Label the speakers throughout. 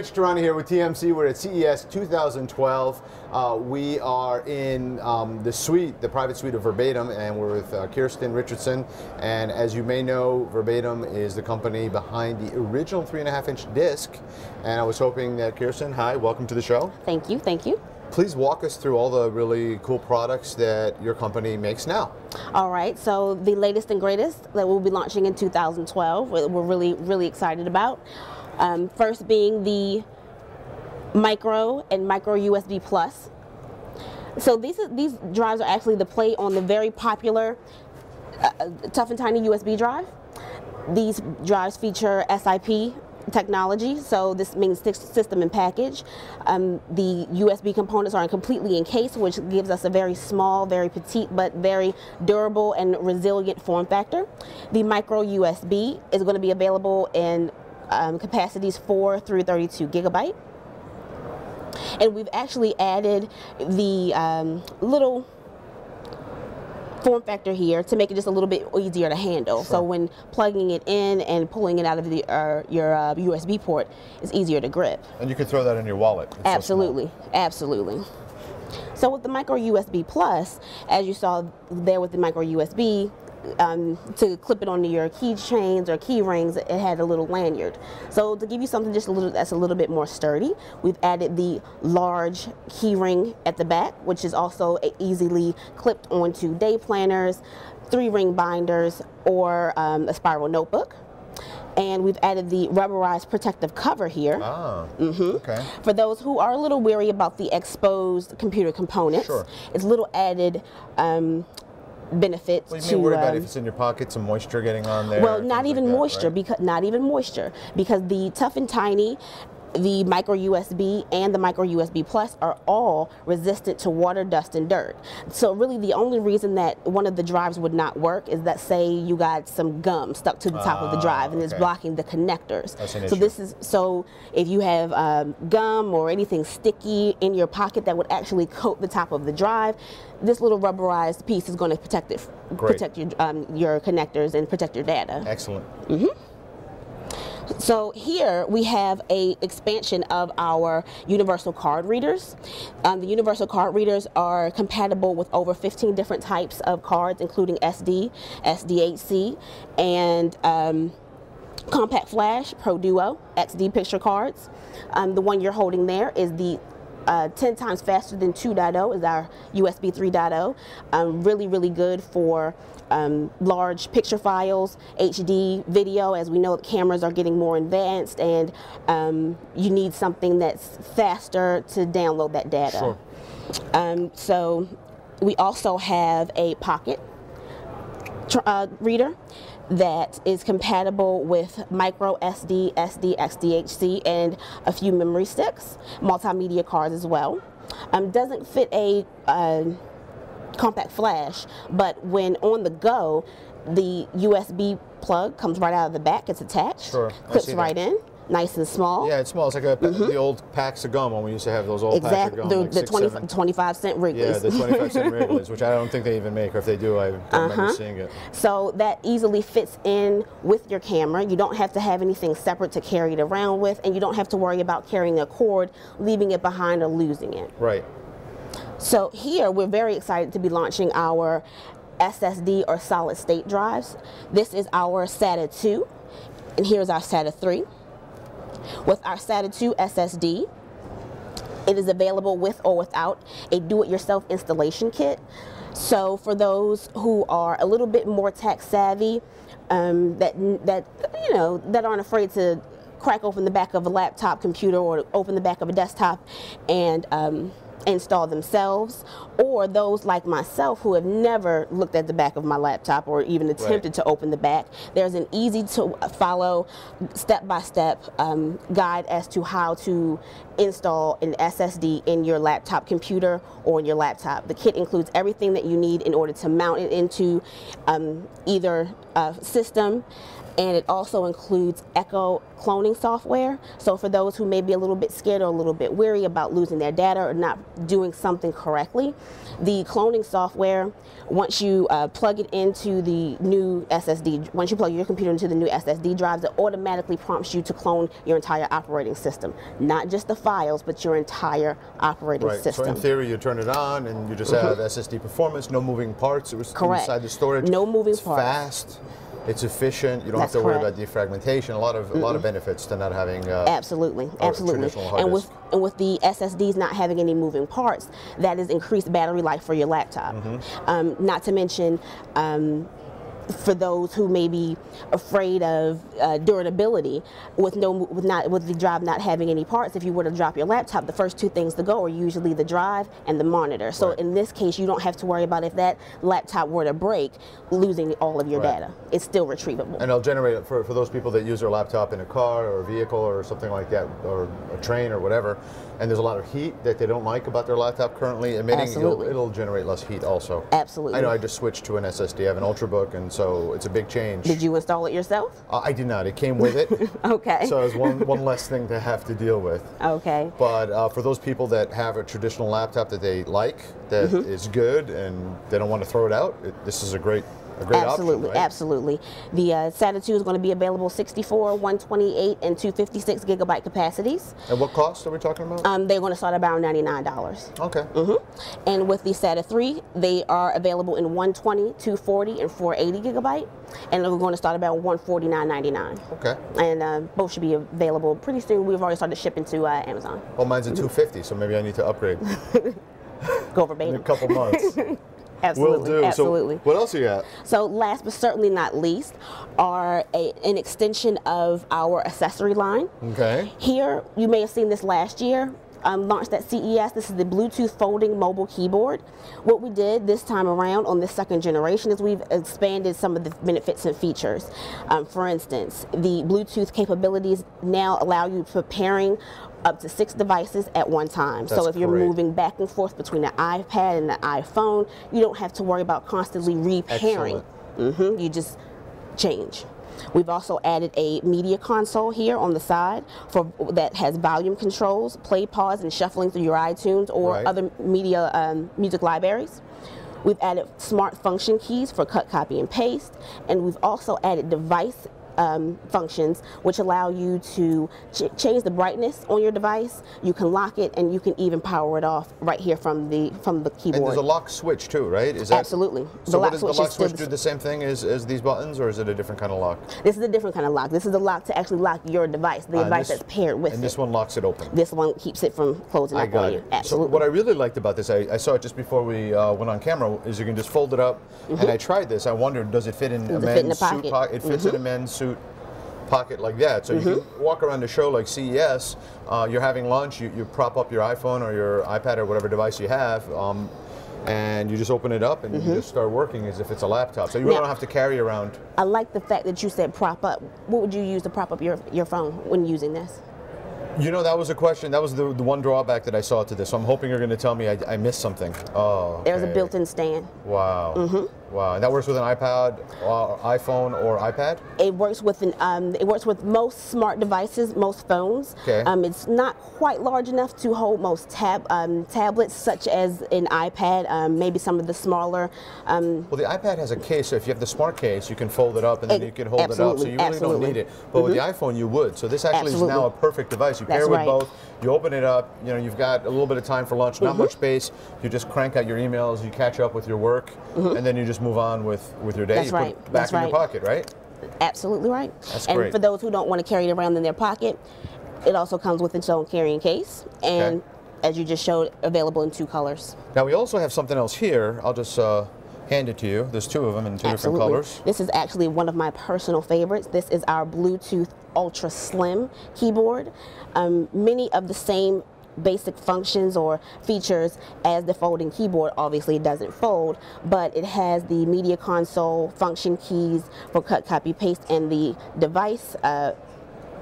Speaker 1: Rich Tehrani here with TMC. We're at CES 2012. We are in the suite, the private suite of Verbatim, and we're with Kirsten Richardson. And as you may know, Verbatim is the company behind the original 3.5-inch disc. And I was hoping that Kirsten, hi, welcome to the show.
Speaker 2: Thank you, thank you.
Speaker 1: Please walk us through all the really cool products that your company makes now.
Speaker 2: All right, so the latest and greatest that we'll be launching in 2012, we're really excited about. First being the micro and micro USB Plus. So these drives are actually the play on the very popular tough and tiny USB drive. These drives feature SIP technology, so this means system and package. The USB components are completely encased, which gives us a very small, very petite, but very durable and resilient form factor. The micro USB is going to be available in capacities 4 through 32 gigabyte. And we've actually added the little form factor here to make it just a little bit easier to handle. Sure. So when plugging it in and pulling it out of the, your USB port, it's easier to grip. And you can throw that in your wallet. It's absolutely, absolutely. So with the micro USB Plus, as you saw there with the micro USB, to clip it onto your keychains or key rings, it had a little lanyard. So to give you something just a little that's a little bit more sturdy, we've added the large key ring at the back, which is also easily clipped onto day planners, 3-ring binders, or a spiral notebook. And we've added the rubberized protective cover here. Ah, okay. For those who are a little weary about the exposed computer components, sure. It's a little added benefit. What do you mean worry about if it's in your pocket, some moisture getting on there? Well, not even moisture, right? because the tough and tiny, the micro USB and the micro USB Plus are all resistant to water, dust, and dirt. So really the only reason that one of the drives would not work is that, say you got some gum stuck to the top of the drive and it's blocking the connectors. That's an issue. So if you have gum or anything sticky in your pocket that would actually coat the top of the drive, this little rubberized piece is going to protect it, protect your connectors and protect your data. Excellent. So here we have a expansion of our universal card readers. The universal card readers are compatible with over 15 different types of cards, including SD, SDHC, and Compact Flash, Pro Duo, XD picture cards. The one you're holding there is the 10 times faster than 2.0 is our USB 3.0. Really good for large picture files, HD video. As we know, the cameras are getting more advanced, and you need something that's faster to download that data. Sure. So we also have a pocket reader that is compatible with micro SD, SD, XDHC, and a few memory sticks, multimedia cards as well. Doesn't fit a compact flash, but when on the go, the USB plug comes right out of the back, it's attached, clips right in. Nice and small. Yeah, it's small. It's like the old packs of gum when we used to have those old packs of gum. The 25-cent Wrigley's. Yeah, the 25-cent Wrigley's, which I don't think they even make, or if they do, I don't remember seeing it. So that easily fits in with your camera. You don't have to have anything separate to carry it around with, and you don't have to worry about carrying a cord, leaving it behind, or losing it. Right. So here, we're very excited to be launching our SSD or solid state drives. This is our SATA 2, and here's our SATA 3. With our SATA 2 SSD, it is available with or without a do-it-yourself installation kit. So for those who are a little bit more tech savvy, that aren't afraid to crack open the back of a laptop computer or open the back of a desktop and install themselves, or those like myself who have never looked at the back of my laptop or even attempted to open the back, there's an easy to follow step-by-step guide as to how to install an SSD in your laptop computer or in your laptop. The kit includes everything that you need in order to mount it into either system, and it also includes Echo cloning software. So for those who may be a little bit scared or a little bit weary about losing their data or not doing something correctly, the cloning software, once you plug it into the new SSD, once you plug your computer into the new SSD drives, it automatically prompts you to clone your entire operating system. Not just the files, but your entire operating system.
Speaker 1: So in theory, you turn it on and you just have SSD performance, no moving parts. It was
Speaker 2: correct.
Speaker 1: Inside the storage.
Speaker 2: No moving
Speaker 1: it's
Speaker 2: parts.
Speaker 1: Fast. It's efficient. You don't
Speaker 2: That's
Speaker 1: have to worry
Speaker 2: correct.
Speaker 1: about defragmentation. A lot of benefits to not having
Speaker 2: absolutely.
Speaker 1: traditional hard
Speaker 2: And
Speaker 1: disk.
Speaker 2: with the SSDs not having any moving parts, that is increased battery life for your laptop. Not to mention, for those who may be afraid of durability, with the drive not having any parts, if you were to drop your laptop, the first two things to go are usually the drive and the monitor. So in this case, you don't have to worry about if that laptop were to break, losing all of your data. It's still retrievable.
Speaker 1: And it'll generate, for those people that use their laptop in a car or a vehicle or something like that, or a train or whatever, and there's a lot of heat that they don't like about their laptop currently emitting, it'll generate less heat also.
Speaker 2: Absolutely.
Speaker 1: I know I just switched to an SSD. I have an Ultrabook, and so it's a big change.
Speaker 2: Did you install it yourself?
Speaker 1: I did not. It came with it.
Speaker 2: Okay.
Speaker 1: So it was one less thing to have to deal with.
Speaker 2: Okay.
Speaker 1: But for those people that have a traditional laptop that they like, that is good, and they don't want to throw it out, this is a great
Speaker 2: absolutely,
Speaker 1: option, right?
Speaker 2: Absolutely. The SATA 2 is going to be available 64, 128, and 256 gigabyte capacities.
Speaker 1: And what cost are we talking about?
Speaker 2: They're going to start about $99.
Speaker 1: Okay.
Speaker 2: And with the SATA 3, they are available in 120, 240, and 480 gigabyte. And they're going to start about $149.99.
Speaker 1: Okay.
Speaker 2: And both should be available pretty soon. We've already started shipping to Amazon.
Speaker 1: Well, mine's a 250, so maybe I need to upgrade.
Speaker 2: Go Verbatim.
Speaker 1: In a couple months.
Speaker 2: Absolutely.
Speaker 1: Will do.
Speaker 2: Absolutely.
Speaker 1: So what else you got?
Speaker 2: So last but certainly not least are an extension of our accessory line.
Speaker 1: Okay.
Speaker 2: Here, you may have seen this last year. Launched at CES. This is the Bluetooth folding mobile keyboard. What we did this time around on this second generation is we've expanded some of the benefits and features. For instance, the Bluetooth capabilities now allow you for pairing up to 6 devices at one time.
Speaker 1: That's
Speaker 2: so if you're
Speaker 1: great.
Speaker 2: moving back and forth between the iPad and the iPhone, you don't have to worry about constantly repairing. You just change. We've also added a media console here on the side that has volume controls, play, pause, and shuffling through your iTunes or other media music libraries. We've added smart function keys for cut, copy, and paste, and we've also added device functions which allow you to change the brightness on your device. You can lock it, and you can even power it off right here from the keyboard.
Speaker 1: And there's a lock switch too, right? Is that,
Speaker 2: absolutely.
Speaker 1: So does the lock switch do the same thing as these buttons, or is it a different kind of lock?
Speaker 2: This is a different kind of lock. This is the lock to actually lock your device, the device that's paired with it.
Speaker 1: And this one locks it open.
Speaker 2: This one keeps it from closing up on you. Absolutely.
Speaker 1: So what I really liked about this, I saw it just before we went on camera, is you can just fold it up. And I tried this. I wondered, does it fit in a men's suit pocket? It fits in a men's suit pocket like that. So you can walk around a show like CES, you're having lunch, you prop up your iPhone or your iPad or whatever device you have, and you just open it up and you just start working as if it's a laptop. So you really don't have to carry around. I
Speaker 2: like the fact that you said prop up. What would you use to prop up your phone when using this?
Speaker 1: You know, that was a question. That was the one drawback that I saw to this. So I'm hoping you're going to tell me I missed something. Oh, okay.
Speaker 2: There's a built-in stand.
Speaker 1: Wow. Wow. And that works with an iPad, iPhone, or iPad?
Speaker 2: It works with most smart devices, most phones.
Speaker 1: Okay.
Speaker 2: It's not quite large enough to hold most tablets, such as an iPad. Maybe some of the smaller.
Speaker 1: Well, the iPad has a case. So if you have the smart case, you can fold it up and then you can hold it up. So you really don't need it. But with the iPhone, you would. So this actually is now a perfect device. You pair with both. You open it up. You know, you've got a little bit of time for lunch. Not much space. You just crank out your emails. You catch up with your work, and then you just move on with your day.
Speaker 2: That's
Speaker 1: you put it back in your pocket, right?
Speaker 2: Absolutely right.
Speaker 1: That's
Speaker 2: and
Speaker 1: great.
Speaker 2: For those who don't want to carry it around in their pocket, it also comes with its own carrying case, and as you just showed, available in 2 colors.
Speaker 1: Now we also have something else here. I'll just hand it to you. There's 2 of them in 2 different colors.
Speaker 2: This is actually one of my personal favorites. This is our Bluetooth Ultra Slim keyboard. Many of the same basic functions or features as the folding keyboard. Obviously it doesn't fold, but it has the media console, function keys for cut, copy, paste, and the device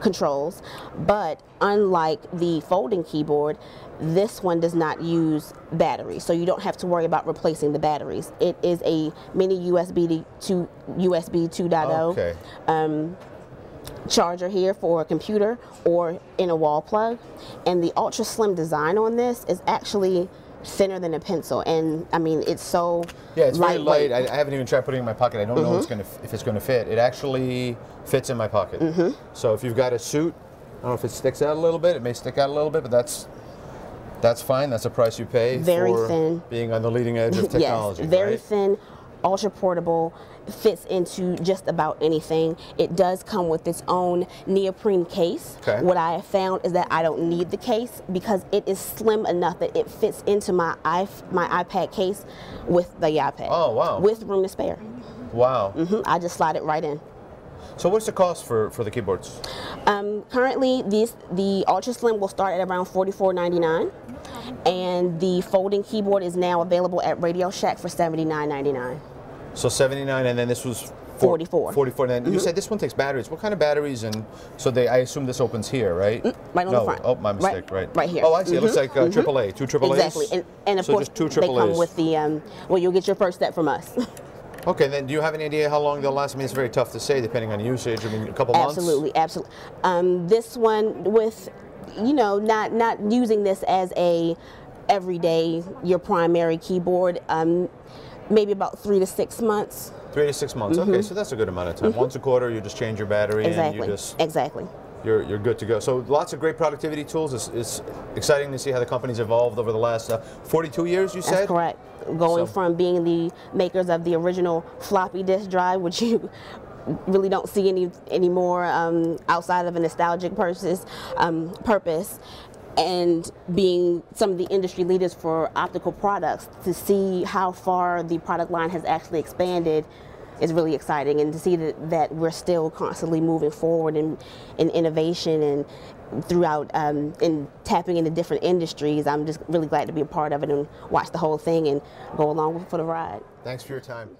Speaker 2: controls, but unlike the folding keyboard, this one does not use batteries, so you don't have to worry about replacing the batteries. It is a mini USB to USB 2.0
Speaker 1: Okay.
Speaker 2: Charger here for a computer or in a wall plug, and the ultra slim design on this is actually thinner than a pencil, and I mean it's so
Speaker 1: it's very
Speaker 2: lightweight.
Speaker 1: light. I haven't even tried putting it in my pocket. I don't know if it's going to fit. It actually fits in my pocket. So if you've got a suit, I don't know if it sticks out a little bit. It may stick out a little bit, but that's fine. That's the price you pay for
Speaker 2: thin.
Speaker 1: Being on the leading edge of technology.
Speaker 2: Yes, very
Speaker 1: right?
Speaker 2: thin, ultra portable, fits into just about anything. It does come with its own neoprene case.
Speaker 1: Okay.
Speaker 2: What I have found is that I don't need the case because it is slim enough that it fits into my iPad case with the iPad.
Speaker 1: Oh, wow.
Speaker 2: With room to spare.
Speaker 1: Wow.
Speaker 2: I just slide it right in.
Speaker 1: So what's the cost for the keyboards?
Speaker 2: Currently, the Ultra Slim will start at around $44.99, and the folding keyboard is now available at Radio Shack for $79.99.
Speaker 1: So 79, and then this was
Speaker 2: 44.
Speaker 1: 44. And then you said this one takes batteries. What kind of batteries? And so I assume this opens here, right?
Speaker 2: Right on the front.
Speaker 1: Oh, my mistake. Right.
Speaker 2: Right here.
Speaker 1: Oh, I see. It looks like AAA. Two AAAs.
Speaker 2: Exactly. And of
Speaker 1: so
Speaker 2: course,
Speaker 1: just two
Speaker 2: they come
Speaker 1: AAAs.
Speaker 2: with the well, you'll get your first set from us.
Speaker 1: Okay. Then, do you have any idea how long they'll last? I mean, it's very tough to say depending on usage. I mean, a couple months.
Speaker 2: Absolutely. This one with, not using this as a everyday your primary keyboard. Maybe about 3 to 6 months.
Speaker 1: 3 to 6 months. Okay, so that's a good amount of time. Once a quarter, you just change your battery
Speaker 2: Exactly.
Speaker 1: and you just
Speaker 2: Exactly.
Speaker 1: You're good to go. So lots of great productivity tools. It's exciting to see how the company's evolved over the last 42 years. You said.
Speaker 2: That's correct. Going from being the makers of the original floppy disk drive, which you really don't see anymore outside of a nostalgic purpose, and being some of the industry leaders for optical products, to see how far the product line has actually expanded is really exciting, and to see that we're still constantly moving forward in innovation and throughout in tapping into different industries. I'm just really glad to be a part of it and watch the whole thing and go along for the ride.
Speaker 1: Thanks for your time.